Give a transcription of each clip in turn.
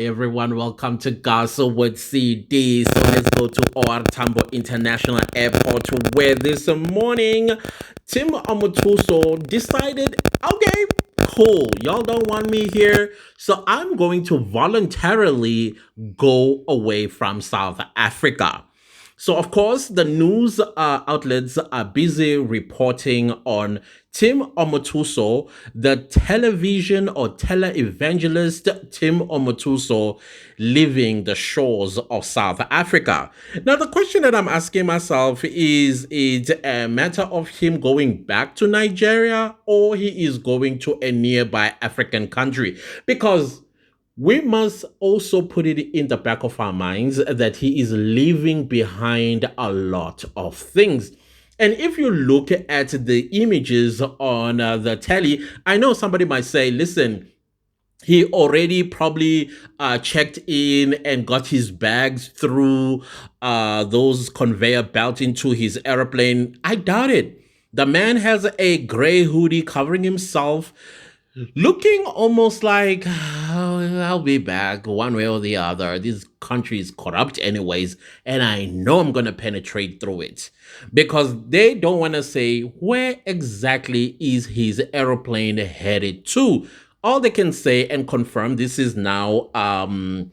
Everyone, welcome to Gossip with CD. So let's go to OR Tambo International Airport where this morning Tim Omotoso decided, okay, cool, y'all don't want me here, so I'm going to voluntarily go away from South Africa. So, of course, the news outlets are busy reporting on Tim Omotoso, the television or televangelist Tim Omotoso, leaving the shores of South Africa. Now, the question that I'm asking myself is it a matter of him going back to Nigeria or he is going to a nearby African country? Because we must also put it in the back of our minds that he is leaving behind a lot of things. And if you look at the images on the telly, I know somebody might say, listen, he already probably checked in and got his bags through those conveyor belt into his airplane. I doubt it. The man has a gray hoodie covering himself, looking almost like, "Oh, I'll be back one way or the other. This country is corrupt, anyways, and I know I'm going to penetrate through it." Because they don't want to say where exactly is his aeroplane headed to. All they can say and confirm this is now Home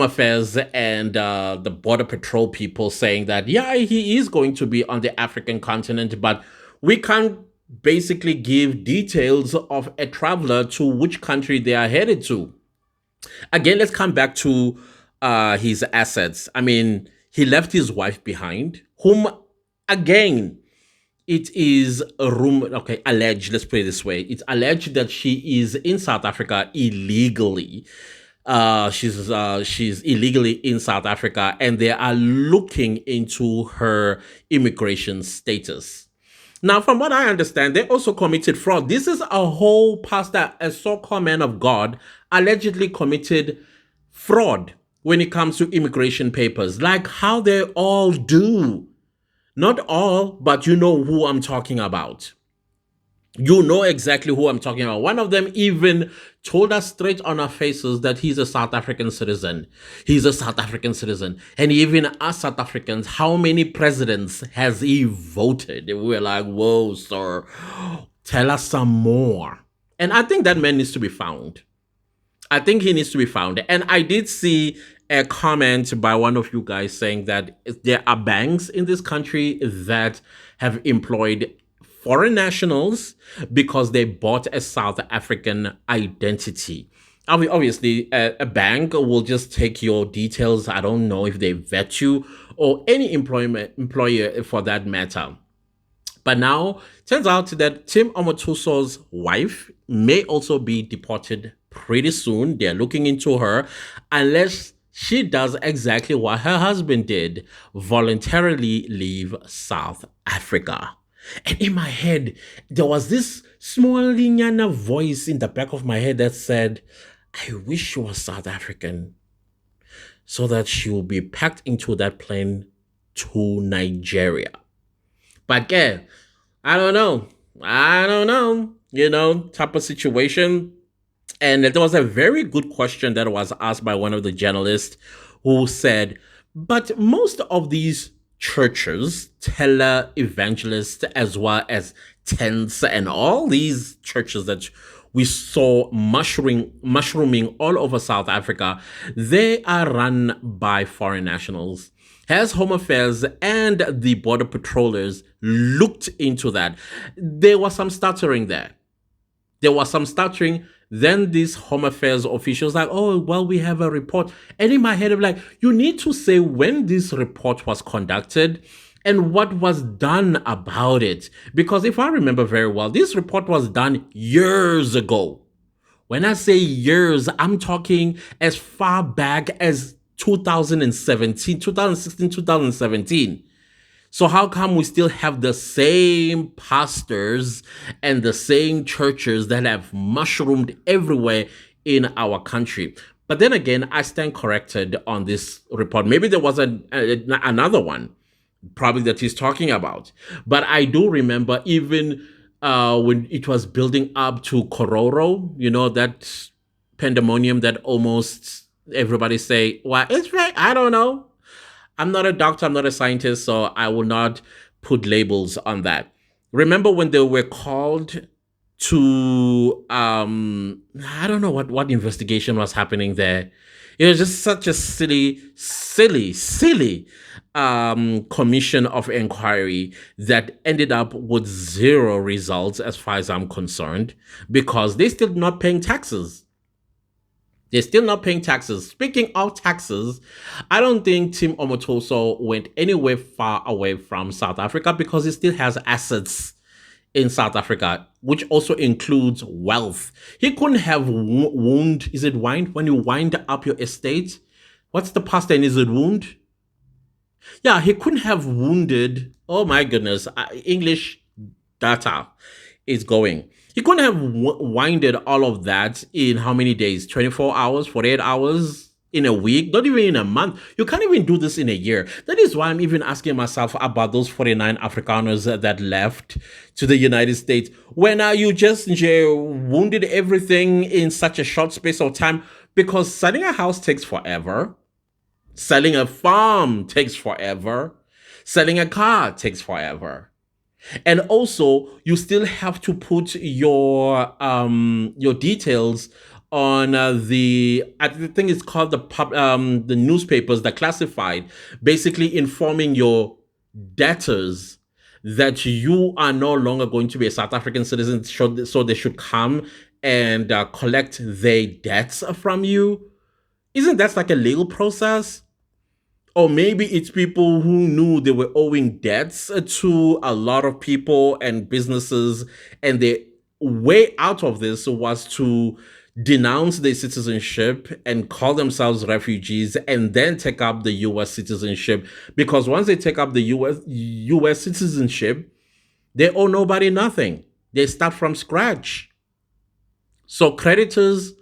Affairs and the Border Patrol people saying that, yeah, he is going to be on the African continent, but we can't basically give details of a traveler to which country they are headed to. Again, let's come back to his assets. I mean, he left his wife behind, whom, again, it is a rumor, okay, alleged, let's put it this way. It's alleged that she is in South Africa illegally. She's illegally in South Africa, and they are looking into her immigration status. Now, from what I understand, they also committed fraud. This is a whole pastor, a so-called man of God, allegedly committed fraud when it comes to immigration papers, like how they all do. Not all, but you know who I'm talking about. You know exactly who I'm talking about. One of them even told us straight on our faces that he's a South African citizen. He's a South African citizen. And he even asked South Africans, how many presidents has he voted? And we were like, whoa, sir, tell us some more. And I think that man needs to be found. I think he needs to be found. And I did see a comment by one of you guys saying that there are banks in this country that have employed foreign nationals because they bought a South African identity. Obviously, a bank will just take your details. I don't know if they vet you or any employer for that matter. But now, turns out that Tim Omotoso's wife may also be deported pretty soon. They're looking into her, unless she does exactly what her husband did, voluntarily leave South Africa. And in my head, there was this small linyana voice in the back of my head that said, I wish she was South African so that she will be packed into that plane to Nigeria. But yeah, I don't know. I don't know, type of situation. And there was a very good question that was asked by one of the journalists who said, but most of these churches, tele-evangelists, as well as tents and all these churches that we saw mushrooming all over South Africa, they are run by foreign nationals. Has Home Affairs and the border patrollers looked into that? There was some stuttering there. Then these Home Affairs officials like, oh, well, we have a report. And in my head, I'm like, you need to say when this report was conducted and what was done about it. Because if I remember very well, this report was done years ago. When I say years, I'm talking as far back as 2017, 2016, 2017. So how come we still have the same pastors and the same churches that have mushroomed everywhere in our country? But then again, I stand corrected on this report. Maybe there was another one, probably that he's talking about. But I do remember even when it was building up to Kororo, that pandemonium that almost Everybody say, well, it's right. I don't know. I'm not a doctor, I'm not a scientist, so I will not put labels on that. Remember when they were called to I don't know what investigation was happening there. It was just such a silly commission of inquiry that ended up with zero results as far as I'm concerned, because they're still not paying taxes. They're still not paying taxes. Speaking of taxes, I don't think Tim Omotoso went anywhere far away from South Africa because he still has assets in South Africa, which also includes wealth. He couldn't have wound. Is it wind? When you wind up your estate, what's the past tense? Is it wound? Yeah, he couldn't have wounded. Oh my goodness, English data is going. He couldn't have winded all of that in how many days? 24 hours, 48 hours, in a week, not even in a month. You can't even do this in a year. That is why I'm even asking myself about those 49 Afrikaners that left to the United States. When you just wounded everything in such a short space of time, because selling a house takes forever. Selling a farm takes forever. Selling a car takes forever. And also, you still have to put your details on I think it's called the newspapers, the classified, basically informing your debtors that you are no longer going to be a South African citizen, so they should come and collect their debts from you. Isn't that like a legal process? Or maybe it's people who knew they were owing debts to a lot of people and businesses, and the way out of this was to denounce their citizenship and call themselves refugees and then take up the US citizenship. Because once they take up the US citizenship, they owe nobody nothing. They start from scratch. So creditors,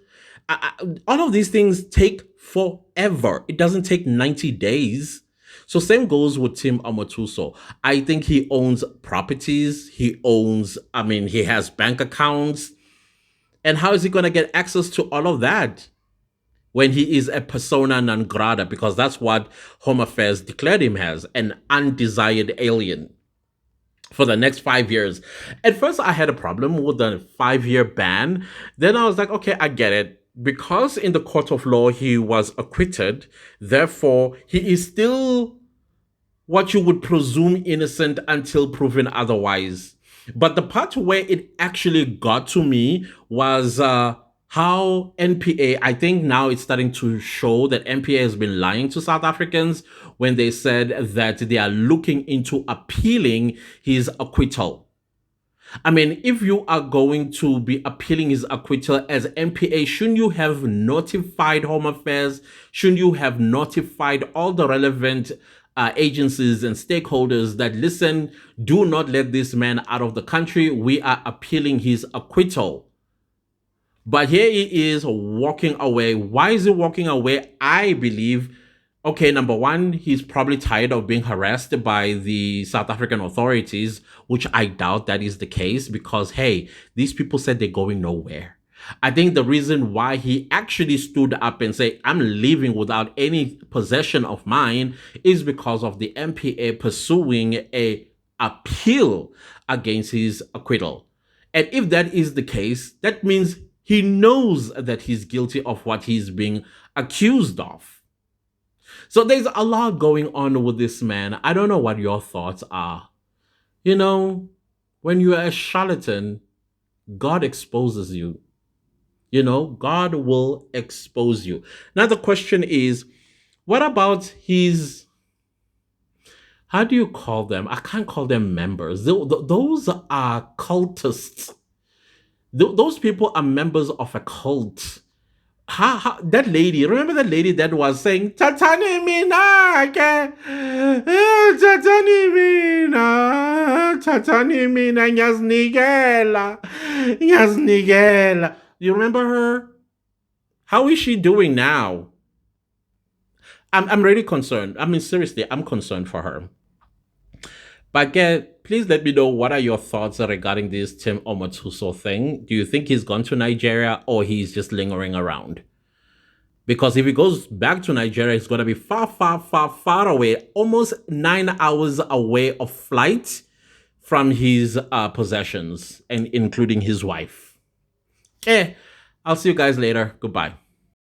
all of these things take forever. It doesn't take 90 days. So same goes with Tim Amatuso. I think he owns properties. He has bank accounts. And how is he going to get access to all of that when he is a persona non grata? Because that's what Home Affairs declared him as, an undesired alien for the next 5 years. At first, I had a problem with the 5 year ban. Then I was like, okay, I get it. Because in the court of law, he was acquitted, therefore, he is still what you would presume innocent until proven otherwise. But the part where it actually got to me was how NPA, I think now it's starting to show that NPA has been lying to South Africans when they said that they are looking into appealing his acquittal. I mean, if you are going to be appealing his acquittal as MPA, shouldn't you have notified Home Affairs? Shouldn't you have notified all the relevant agencies and stakeholders that, listen, do not let this man out of the country. We are appealing his acquittal. But here he is walking away. Why is he walking away? I believe, okay, number one, he's probably tired of being harassed by the South African authorities, which I doubt that is the case because, hey, these people said they're going nowhere. I think the reason why he actually stood up and said, I'm leaving without any possession of mine is because of the MPA pursuing a appeal against his acquittal. And if that is the case, that means he knows that he's guilty of what he's being accused of. So there's a lot going on with this man. I don't know what your thoughts are. You know, when you are a charlatan, God exposes you. You know, God will expose you. Now the question is, what about his, how do you call them? I can't call them members. Those are cultists. Those people are members of a cult. How that lady, remember that lady that was saying Tatani Mina, Tatani Mina, Tatani Mina, Nigela. You remember her? How is she doing now? I'm really concerned. I mean, seriously, I'm concerned for her. But please let me know, what are your thoughts regarding this Tim Omatuso thing? Do you think he's gone to Nigeria or he's just lingering around? Because if he goes back to Nigeria, it's going to be far, far, far, far away, almost 9 hours away of flight from his possessions, and including his wife. I'll see you guys later. Goodbye.